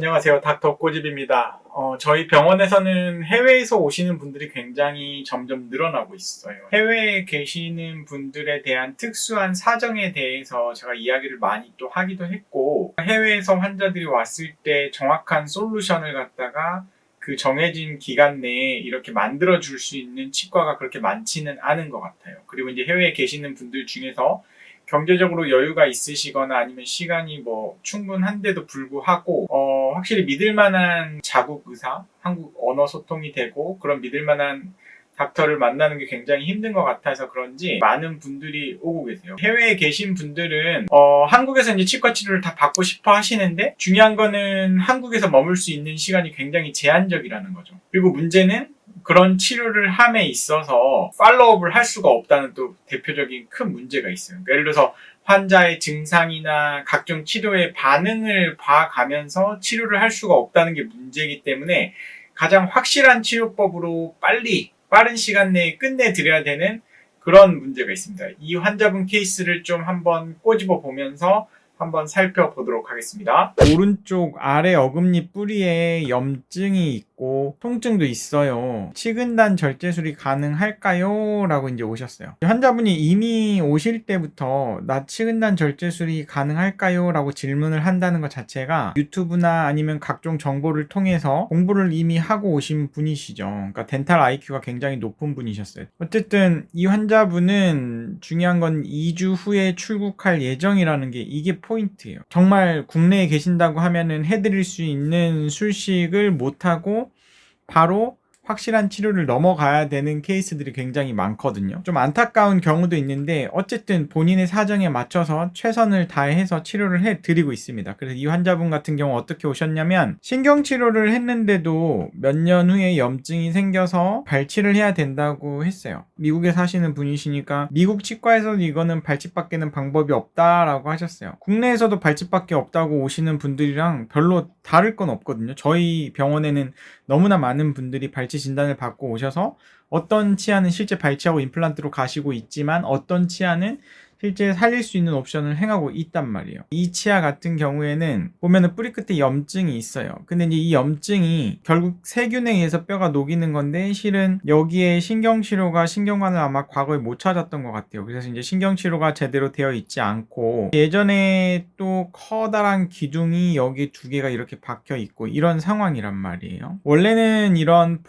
안녕하세요. 닥터 꼬집입니다. 저희 병원에서는 해외에서 오시는 분들이 굉장히 점점 늘어나고 있어요. 해외에 계시는 분들에 대한 특수한 사정에 대해서 제가 이야기를 많이 또 하기도 했고, 해외에서 환자들이 왔을 때 정확한 솔루션을 갖다가 그 정해진 기간 내에 이렇게 만들어줄 수 있는 치과가 그렇게 많지는 않은 것 같아요. 그리고 이제 해외에 계시는 분들 중에서 경제적으로 여유가 있으시거나 아니면 시간이 충분한데도 불구하고 확실히 믿을만한 자국 의사, 한국 언어 소통이 되고 그런 믿을만한 닥터를 만나는 게 굉장히 힘든 것 같아서 그런지 많은 분들이 오고 계세요. 해외에 계신 분들은 한국에서 이제 치과 치료를 다 받고 싶어 하시는데, 중요한 거는 한국에서 머물 수 있는 시간이 굉장히 제한적이라는 거죠. 그리고 문제는 그런 치료를 함에 있어서 팔로우업을 할 수가 없다는 또 대표적인 큰 문제가 있어요. 그러니까 예를 들어서 환자의 증상이나 각종 치료의 반응을 봐가면서 치료를 할 수가 없다는 게 문제이기 때문에 가장 확실한 치료법으로 빠른 시간 내에 끝내드려야 되는 그런 문제가 있습니다. 이 환자분 케이스를 좀 한번 꼬집어 보면서 한번 살펴보도록 하겠습니다. 오른쪽 아래 어금니 뿌리에 염증이 있고 통증도 있어요. 치근단 절제술이 가능할까요? 라고 이제 오셨어요. 환자분이 이미 오실 때부터 나 치근단 절제술이 가능할까요? 라고 질문을 한다는 것 자체가 유튜브나 아니면 각종 정보를 통해서 공부를 이미 하고 오신 분이시죠. 그러니까 덴탈 IQ가 굉장히 높은 분이셨어요. 어쨌든 이 환자분은 중요한 건 2주 후에 출국할 예정이라는 게 이게 포인트예요. 정말 국내에 계신다고 하면은 해드릴 수 있는 술식을 못하고 바로 확실한 치료를 넘어가야 되는 케이스들이 굉장히 많거든요. 좀 안타까운 경우도 있는데 어쨌든 본인의 사정에 맞춰서 최선을 다해서 치료를 해드리고 있습니다. 그래서 이 환자분 같은 경우 어떻게 오셨냐면, 신경치료를 했는데도 몇 년 후에 염증이 생겨서 발치를 해야 된다고 했어요. 미국에 사시는 분이시니까 미국 치과에서도 이거는 발치밖에는 방법이 없다라고 하셨어요. 국내에서도 발치밖에 없다고 오시는 분들이랑 별로 다를 건 없거든요. 저희 병원에는 너무나 많은 분들이 발치 진단을 받고 오셔서 어떤 치아는 실제 발치하고 임플란트로 가시고 있지만 어떤 치아는 실제 살릴 수 있는 옵션을 행하고 있단 말이에요. 이 치아 같은 경우에는 보면은 뿌리 끝에 염증이 있어요. 근데 이제 이 염증이 결국 세균에 의해서 뼈가 녹이는 건데, 실은 여기에 신경치료가 신경관을 아마 과거에 못 찾았던 것 같아요. 그래서 이제 신경치료가 제대로 되어 있지 않고, 예전에 또 커다란 기둥이 여기 두 개가 이렇게 박혀 있고 이런 상황이란 말이에요. 원래는 이런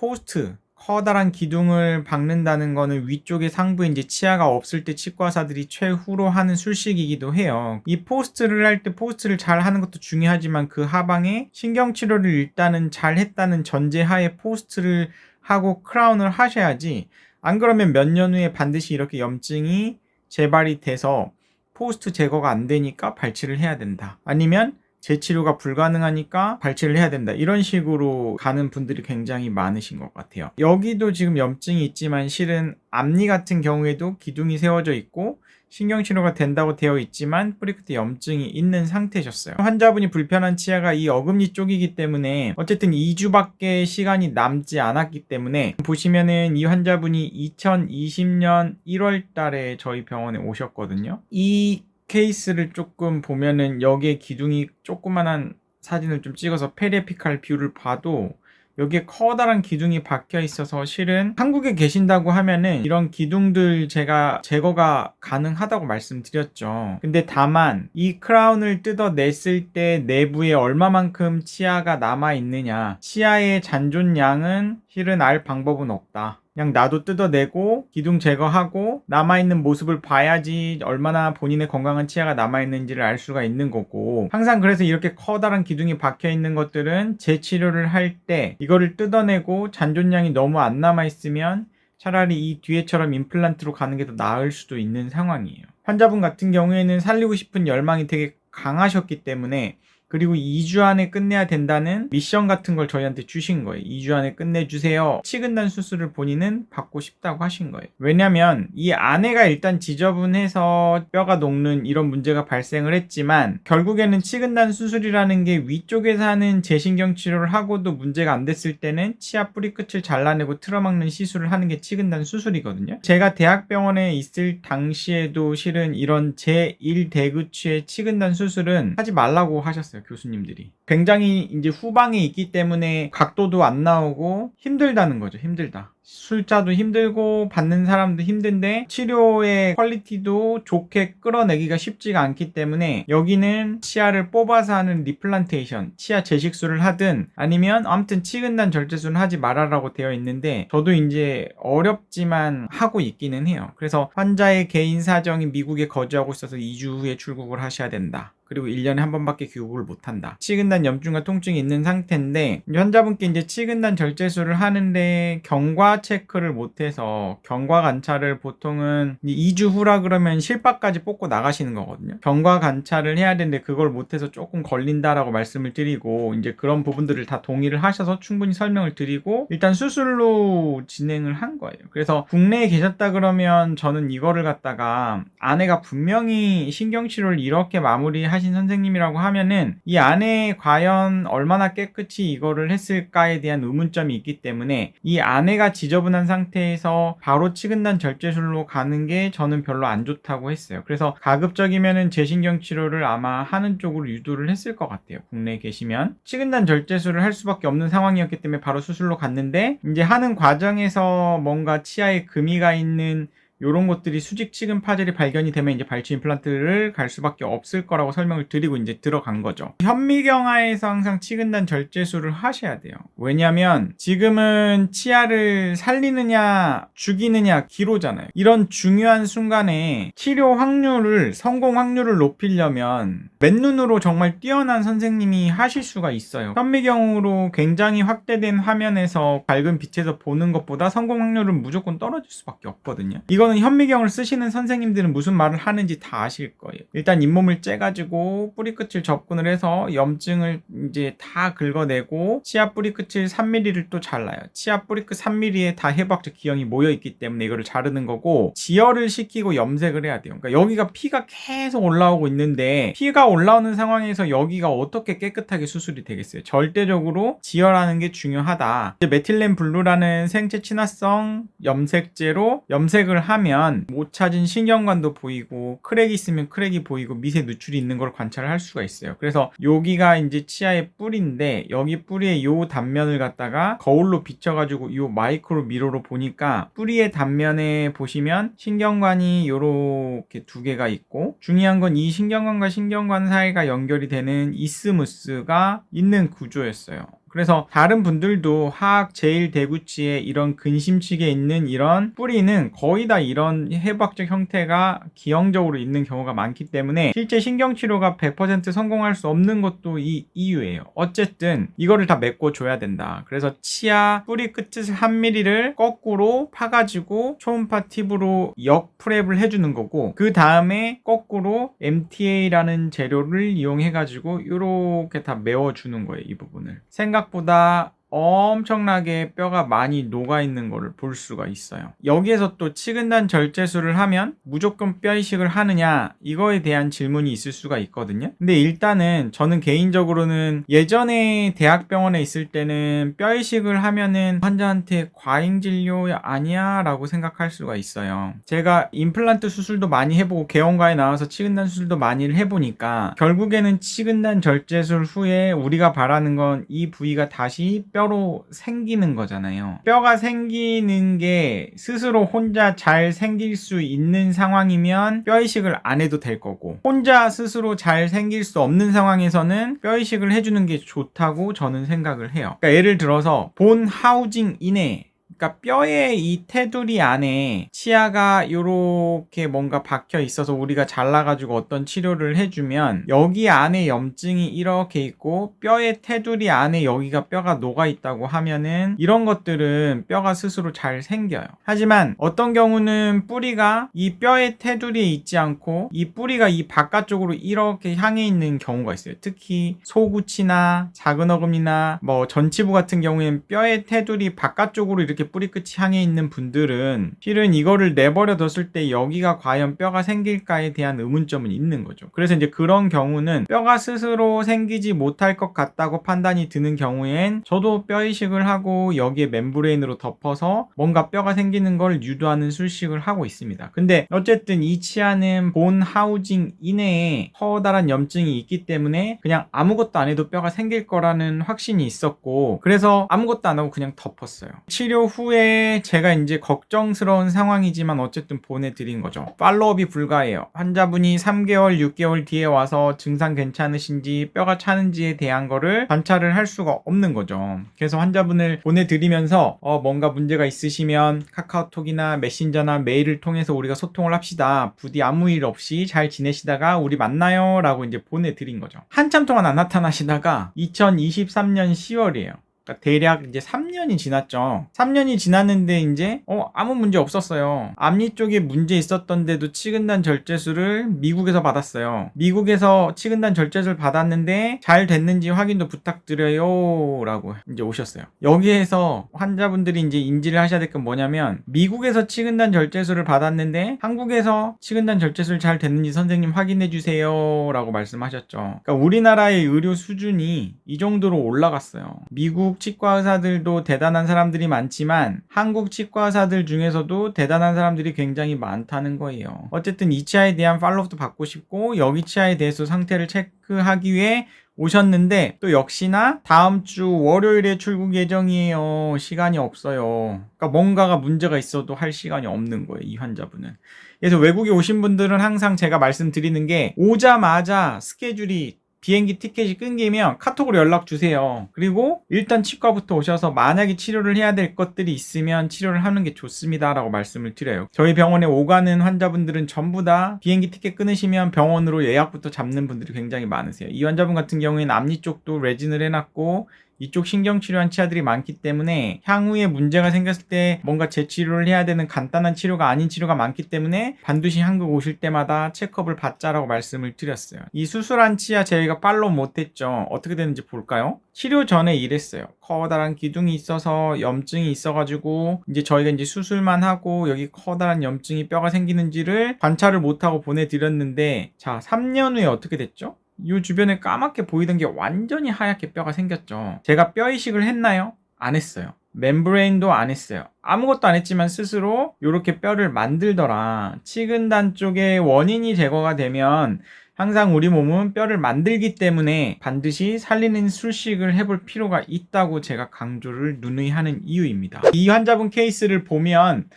커다란 기둥을 박는다는 거는 위쪽에 상부에 이제 치아가 없을 때 치과사들이 최후로 하는 술식이기도 해요. 이 포스트를 할 때 포스트를 잘 하는 것도 중요하지만 그 하방에 신경치료를 일단은 잘 했다는 전제하에 포스트를 하고 크라운을 하셔야지, 안 그러면 몇 년 후에 반드시 이렇게 염증이 재발이 돼서 포스트 제거가 안 되니까 발치를 해야 된다, 아니면 재치료가 불가능하니까 발치를 해야 된다, 이런 식으로 가는 분들이 굉장히 많으신 것 같아요. 여기도 지금 염증이 있지만 실은 앞니 같은 경우에도 기둥이 세워져 있고 신경치료가 된다고 되어 있지만 뿌리 끝에 염증이 있는 상태셨어요. 환자분이 불편한 치아가 이 어금니 쪽이기 때문에 어쨌든 2주밖에 시간이 남지 않았기 때문에, 보시면은 이 환자분이 2020년 1월 달에 저희 병원에 오셨거든요. 이 케이스를 조금 보면은 여기에 기둥이 조그만한 사진을 좀 찍어서 페리에피칼 뷰를 봐도 여기에 커다란 기둥이 박혀 있어서 실은 한국에 계신다고 하면은 이런 기둥들 제가 제거가 가능하다고 말씀드렸죠. 근데 다만 이 크라운을 뜯어냈을 때 내부에 얼마만큼 치아가 남아있느냐, 치아의 잔존량은 실은 알 방법은 없다. 그냥 나도 뜯어내고 기둥 제거하고 남아있는 모습을 봐야지 얼마나 본인의 건강한 치아가 남아있는지를 알 수가 있는 거고, 항상 그래서 이렇게 커다란 기둥이 박혀있는 것들은 재치료를 할 때 이거를 뜯어내고 잔존량이 너무 안 남아있으면 차라리 이 뒤에처럼 임플란트로 가는 게 더 나을 수도 있는 상황이에요. 환자분 같은 경우에는 살리고 싶은 열망이 되게 강하셨기 때문에, 그리고 2주 안에 끝내야 된다는 미션 같은 걸 저희한테 주신 거예요. 2주 안에 끝내주세요. 치근단 수술을 본인은 받고 싶다고 하신 거예요. 왜냐면 이 안에가 일단 지저분해서 뼈가 녹는 이런 문제가 발생을 했지만, 결국에는 치근단 수술이라는 게 위쪽에서 하는 재신경 치료를 하고도 문제가 안 됐을 때는 치아 뿌리 끝을 잘라내고 틀어막는 시술을 하는 게 치근단 수술이거든요. 제가 대학병원에 있을 당시에도 실은 이런 제1대구치의 치근단 수술은 하지 말라고 하셨어요. 있어요, 교수님들이. 굉장히 이제 후방에 있기 때문에 각도도 안 나오고 힘들다는 거죠. 힘들다. 술자도 힘들고 받는 사람도 힘든데 치료의 퀄리티도 좋게 끌어내기가 쉽지가 않기 때문에 여기는 치아를 뽑아서 하는 리플란테이션, 치아 재식술을 하든 아니면 아무튼 치근단 절제술을 하지 말아라고 되어 있는데 저도 이제 어렵지만 하고 있기는 해요. 그래서 환자의 개인 사정이 미국에 거주하고 있어서 2주 후에 출국을 하셔야 된다. 그리고 1년에 한 번밖에 귀국을 못한다. 치근단 염증과 통증이 있는 상태인데 환자분께 이제 치근단 절제술을 하는데 경과 체크를 못해서 경과 관찰을 보통은 2주 후라 그러면 실밥까지 뽑고 나가시는 거거든요. 경과 관찰을 해야 되는데 그걸 못해서 조금 걸린다라고 말씀을 드리고 이제 그런 부분들을 다 동의를 하셔서 충분히 설명을 드리고 일단 수술로 진행을 한 거예요. 그래서 국내에 계셨다 그러면 저는 이거를 갖다가 아내가 분명히 신경치료를 이렇게 마무리하신 선생님이라고 하면은 이 안에 과연 얼마나 깨끗이 이거를 했을까에 대한 의문점이 있기 때문에 이 안에가 지저분한 상태에서 바로 치근단 절제술로 가는 게 저는 별로 안 좋다고 했어요. 그래서 가급적이면은 재신경 치료를 아마 하는 쪽으로 유도를 했을 것 같아요. 국내에 계시면 치근단 절제술을 할 수밖에 없는 상황이었기 때문에 바로 수술로 갔는데 이제 하는 과정에서 뭔가 치아에 금이가 있는 요런 것들이 수직 치근 파절이 발견이 되면 이제 발치 임플란트를 갈 수밖에 없을 거라고 설명을 드리고 이제 들어간 거죠. 현미경화에서 항상 치근단 절제술을 하셔야 돼요. 왜냐면 지금은 치아를 살리느냐 죽이느냐 기로잖아요. 이런 중요한 순간에 치료 확률을 성공 확률을 높이려면 맨눈으로 정말 뛰어난 선생님이 하실 수가 있어요. 현미경으로 굉장히 확대된 화면에서 밝은 빛에서 보는 것보다 성공 확률은 무조건 떨어질 수밖에 없거든요. 이거는 현미경을 쓰시는 선생님들은 무슨 말을 하는지 다 아실 거예요. 일단 잇몸을 째가지고 뿌리끝을 접근을 해서 염증을 이제 다 긁어내고 치아 뿌리끝을 3mm를 또 잘라요. 치아 뿌리끝 3mm에 다 해부학적 기형이 모여있기 때문에 이거를 자르는 거고 지혈을 시키고 염색을 해야 돼요. 그러니까 여기가 피가 계속 올라오고 있는데 피가 올라오는 상황에서 여기가 어떻게 깨끗하게 수술이 되겠어요? 절대적으로 지혈하는 게 중요하다. 메틸렌 블루라는 생체 친화성 염색제로 염색을 하면 못 찾은 신경관도 보이고 크랙이 있으면 크랙이 보이고 미세 누출이 있는 걸 관찰할 수가 있어요. 그래서 여기가 이제 치아의 뿔인데 여기 뿌리의 요 단면을 갖다가 거울로 비춰가지고 요 마이크로 미러로 보니까 뿌리의 단면에 보시면 신경관이 요렇게 두 개가 있고 중요한 건 이 신경관과 신경관 사이가 연결이 되는 이스무스가 있는 구조였어요. 그래서 다른 분들도 화학 제1대구치에 이런 근심치에 있는 이런 뿌리는 거의 다 이런 해부학적 형태가 기형적으로 있는 경우가 많기 때문에 실제 신경치료가 100% 성공할 수 없는 것도 이 이유예요. 어쨌든 이거를 다 메꿔줘야 된다. 그래서 치아 뿌리 끝을 1mm를 거꾸로 파가지고 초음파 팁으로 역프랩을 해주는 거고 그 다음에 거꾸로 MTA라는 재료를 이용해가지고 이렇게 다 메워주는 거예요. 이 부분을. 생각보다 엄청나게 뼈가 많이 녹아있는 거를 볼 수가 있어요. 여기에서 또 치근단 절제술을 하면 무조건 뼈 이식을 하느냐 이거에 대한 질문이 있을 수가 있거든요. 근데 일단은 저는 개인적으로는 예전에 대학병원에 있을 때는 뼈 이식을 하면은 환자한테 과잉 진료 아니야 라고 생각할 수가 있어요. 제가 임플란트 수술도 많이 해보고 개원가에 나와서 치근단 수술도 많이 해보니까 결국에는 치근단 절제술 후에 우리가 바라는 건 이 부위가 다시 뼈로 생기는 거잖아요. 뼈가 생기는 게 스스로 혼자 잘 생길 수 있는 상황이면 뼈 이식을 안 해도 될 거고 혼자 스스로 잘 생길 수 없는 상황에서는 뼈 이식을 해주는 게 좋다고 저는 생각을 해요. 그러니까 예를 들어서 본 하우징 이내 그러니까 뼈의 이 테두리 안에 치아가 요렇게 뭔가 박혀 있어서 우리가 잘라가지고 어떤 치료를 해주면 여기 안에 염증이 이렇게 있고 뼈의 테두리 안에 여기가 뼈가 녹아있다고 하면은 이런 것들은 뼈가 스스로 잘 생겨요. 하지만 어떤 경우는 뿌리가 이 뼈의 테두리에 있지 않고 이 뿌리가 이 바깥쪽으로 이렇게 향해 있는 경우가 있어요. 특히 소구치나 작은 어금니나 뭐 전치부 같은 경우에는 뼈의 테두리 바깥쪽으로 이렇게 이렇게 뿌리 끝이 향해 있는 분들은 실은 이거를 내버려 뒀을 때 여기가 과연 뼈가 생길까에 대한 의문점은 있는 거죠. 그래서 이제 그런 경우는 뼈가 스스로 생기지 못할 것 같다고 판단이 드는 경우엔 저도 뼈 이식을 하고 여기에 멤브레인으로 덮어서 뭔가 뼈가 생기는 걸 유도하는 술식을 하고 있습니다. 근데 어쨌든 이 치아는 본 하우징 이내에 커다란 염증이 있기 때문에 그냥 아무것도 안 해도 뼈가 생길 거라는 확신이 있었고, 그래서 아무것도 안 하고 그냥 덮었어요. 치료 후에 제가 이제 걱정스러운 상황이지만 어쨌든 보내드린 거죠. 팔로업이 불가해요. 환자분이 3개월, 6개월 뒤에 와서 증상 괜찮으신지 뼈가 차는지에 대한 거를 관찰을 할 수가 없는 거죠. 그래서 환자분을 보내드리면서 뭔가 문제가 있으시면 카카오톡이나 메신저나 메일을 통해서 우리가 소통을 합시다. 부디 아무 일 없이 잘 지내시다가 우리 만나요 라고 이제 보내드린 거죠. 한참 동안 안 나타나시다가 2023년 10월이에요. 그러니까 대략 이제 3년이 지났죠. 3년이 지났는데 이제 아무 문제 없었어요. 앞니 쪽에 문제 있었던데도 치근단 절제술을 미국에서 받았어요. 미국에서 치근단 절제술 받았는데 잘 됐는지 확인도 부탁드려요 라고 이제 오셨어요. 여기에서 환자분들이 이제 인지를 하셔야 될 건 뭐냐면, 미국에서 치근단 절제술을 받았는데 한국에서 치근단 절제술 잘 됐는지 선생님 확인해 주세요 라고 말씀하셨죠. 그러니까 우리나라의 의료 수준이 이 정도로 올라갔어요. 미국 치과 의사들도 대단한 사람들이 많지만 한국 치과 의사들 중에서도 대단한 사람들이 굉장히 많다는 거예요. 어쨌든 이 치아에 대한 팔로우도 받고 싶고 여기 치아에 대해서 상태를 체크하기 위해 오셨는데, 또 역시나 다음 주 월요일에 출국 예정이에요. 시간이 없어요. 그러니까 뭔가가 문제가 있어도 할 시간이 없는 거예요, 이 환자분은. 그래서 외국에 오신 분들은 항상 제가 말씀드리는 게, 오자마자 스케줄이 비행기 티켓이 끊기면 카톡으로 연락 주세요. 그리고 일단 치과부터 오셔서 만약에 치료를 해야 될 것들이 있으면 치료를 하는 게 좋습니다 라고 말씀을 드려요. 저희 병원에 오가는 환자분들은 전부 다 비행기 티켓 끊으시면 병원으로 예약부터 잡는 분들이 굉장히 많으세요. 이 환자분 같은 경우에는 앞니 쪽도 레진을 해놨고 이쪽 신경치료한 치아들이 많기 때문에 향후에 문제가 생겼을 때 뭔가 재치료를 해야 되는 간단한 치료가 아닌 치료가 많기 때문에 반드시 한국 오실 때마다 체크업을 받자라고 말씀을 드렸어요. 이 수술한 치아 저희가 팔로우 못했죠. 어떻게 되는지 볼까요? 치료 전에 이랬어요. 커다란 기둥이 있어서 염증이 있어가지고 이제 저희가 이제 수술만 하고 여기 커다란 염증이 뼈가 생기는지를 관찰을 못하고 보내드렸는데, 자 3년 후에 어떻게 됐죠? 이 주변에 까맣게 보이던 게 완전히 하얗게 뼈가 생겼죠. 제가 뼈 이식을 했나요? 안 했어요. 멤브레인도 안 했어요. 아무것도 안 했지만 스스로 이렇게 뼈를 만들더라. 치근단 쪽에 원인이 제거가 되면 항상 우리 몸은 뼈를 만들기 때문에 반드시 살리는 술식을 해볼 필요가 있다고 제가 강조를 누누이 하는 이유입니다. 이 환자분 케이스를 보면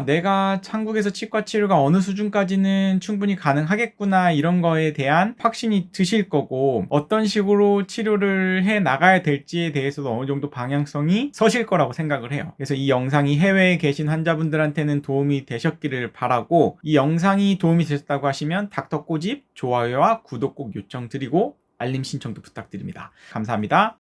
내가 한국에서 치과 치료가 어느 수준까지는 충분히 가능하겠구나 이런 거에 대한 확신이 드실 거고, 어떤 식으로 치료를 해 나가야 될지에 대해서도 어느 정도 방향성이 서실 거라고 생각을 해요. 그래서 이 영상이 해외에 계신 환자분들한테는 도움이 되셨기를 바라고, 이 영상이 도움이 되셨다고 하시면 닥터 꼬집 좋아요와 구독 꼭 요청드리고 알림 신청도 부탁드립니다. 감사합니다.